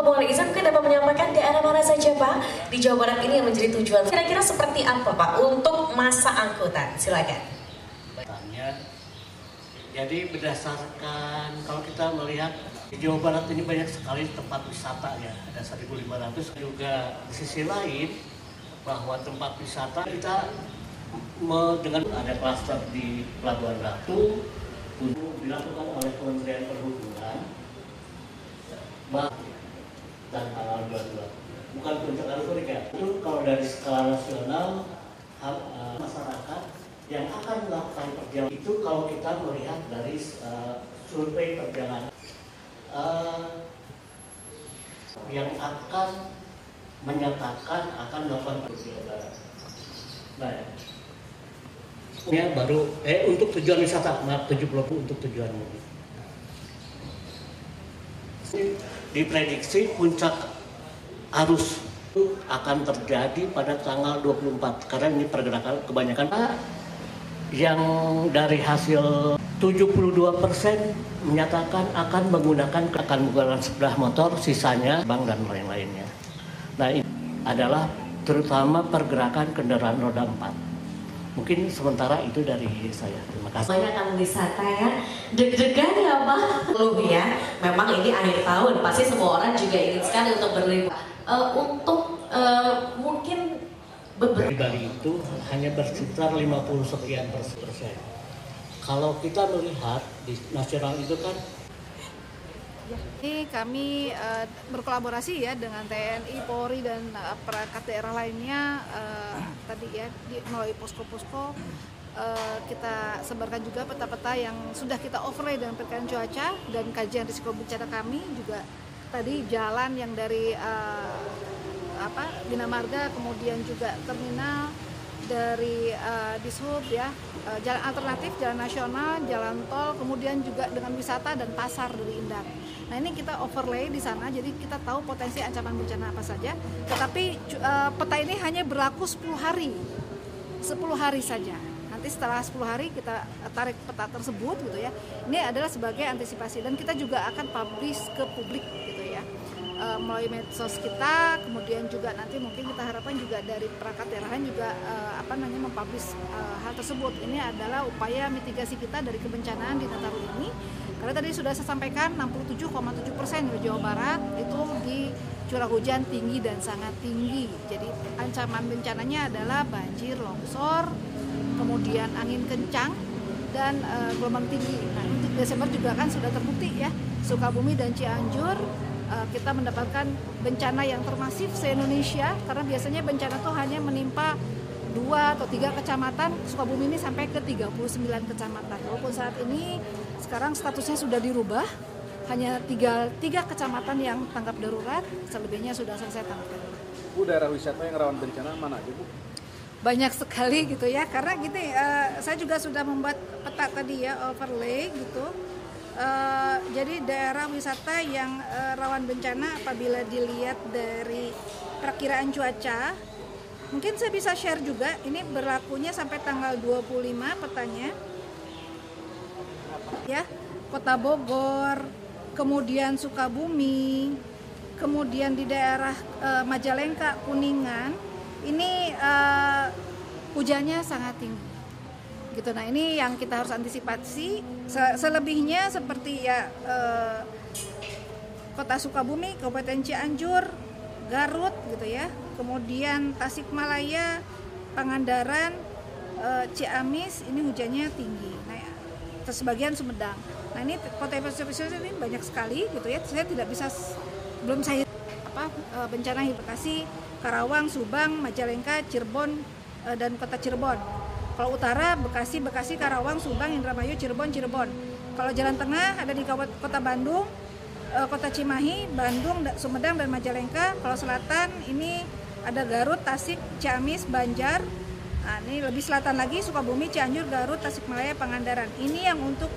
Boleh izin mungkin dapat menyampaikan daerah mana saja Pak di Jawa Barat ini yang menjadi tujuan? Kira-kira seperti apa Pak untuk masa angkutan? Silakan. Jadi berdasarkan kalau kita melihat di Jawa Barat ini banyak sekali tempat wisata ya, ada 1.500 juga. Di sisi lain bahwa tempat wisata kita dengan ada klaster di Pelabuhan Ratu dilakukan oleh Kementerian Perhubungan dan tanggal 22. Bukan puncak arus mudik ya. Itu kalau dari skala nasional masyarakat yang akan melakukan perjalanan itu kalau kita melihat dari survei perjalanan yang akan menyatakan akan melakukan perjalanan. Nah, ya baru untuk tujuan wisata, maaf 70 untuk tujuan mudik. Diprediksi puncak arus itu akan terjadi pada tanggal 24 karena ini pergerakan kebanyakan yang dari hasil 72% menyatakan akan menggunakan sepeda motor, sisanya bank dan lain-lainnya. Nah ini adalah terutama pergerakan kendaraan roda 4. Mungkin sementara itu dari saya. Terima kasih. Banyak yang wisata ya, deg-degan ya Pak. Belum ya, memang ini akhir tahun, pasti semua orang juga ingin sekali untuk berlibur. Mungkin beberapa Bali itu hanya bersekitar 50 sekian persen. Kalau kita melihat di nasional itu kan. Ini kami berkolaborasi ya dengan TNI, Polri dan perangkat daerah lainnya tadi ya melalui posko-posko kita sebarkan juga peta-peta yang sudah kita overlay dengan perkiraan cuaca dan kajian risiko bencana kami juga tadi jalan yang dari Bina Marga kemudian juga terminal dari Dishub ya, jalan alternatif, jalan nasional, jalan tol, kemudian juga dengan wisata dan pasar dari Indang. Nah ini kita overlay di sana, jadi kita tahu potensi ancaman bencana apa saja. Tetapi peta ini hanya berlaku 10 hari saja. Nanti setelah 10 hari kita tarik peta tersebut gitu ya. Ini adalah sebagai antisipasi dan kita juga akan publish ke publik gitu ya. Melalui medsos kita, kemudian juga nanti mungkin kita harapkan juga dari perangkat daerah juga mempublish hal tersebut. Ini adalah upaya mitigasi kita dari kebencanaan di Nataru ini. Karena tadi sudah saya sampaikan 67,7% di Jawa Barat itu di curah hujan tinggi dan sangat tinggi. Jadi ancaman bencananya adalah banjir, longsor, kemudian angin kencang dan gelombang tinggi. Nah, untuk Desember juga kan sudah terbukti ya, Sukabumi dan Cianjur kita mendapatkan bencana yang termasif se-Indonesia karena biasanya bencana itu hanya menimpa 2 atau 3 kecamatan, Sukabumi ini sampai ke 39 kecamatan. Walaupun saat ini sekarang statusnya sudah dirubah, hanya 3 kecamatan yang tanggap darurat, selebihnya sudah selesai tanggap darurat. Bu, daerah wisata yang rawan bencana mana aja Bu? Banyak sekali gitu ya, karena gitu saya juga sudah membuat peta tadi ya, overlay gitu. Jadi daerah wisata yang rawan bencana apabila dilihat dari perkiraan cuaca, mungkin saya bisa share juga, ini berlakunya sampai tanggal 25 petanya ya, Kota Bogor, kemudian Sukabumi, kemudian di daerah Majalengka, Kuningan, ini hujannya sangat tinggi gitu. Nah ini yang kita harus antisipasi. Selebihnya seperti ya Kota Sukabumi, Kabupaten Cianjur, Garut gitu ya, kemudian Tasikmalaya, Pangandaran, Ciamis, ini hujannya tinggi. Nah, sebagian Sumedang. Nah ini potensi ini banyak sekali gitu ya. Saya tidak bisa bencana Bekasi, Karawang, Subang, Majalengka, Cirebon dan Kota Cirebon. Kalau utara Bekasi, Karawang, Subang, Indramayu, Cirebon. Kalau jalan tengah ada di Kota Bandung, Kota Cimahi, Bandung, Sumedang dan Majalengka. Kalau selatan ini ada Garut, Tasik, Ciamis, Banjar. Nah, ini lebih selatan lagi Sukabumi, Cianjur, Garut, Tasikmalaya, Pangandaran. Ini yang untuk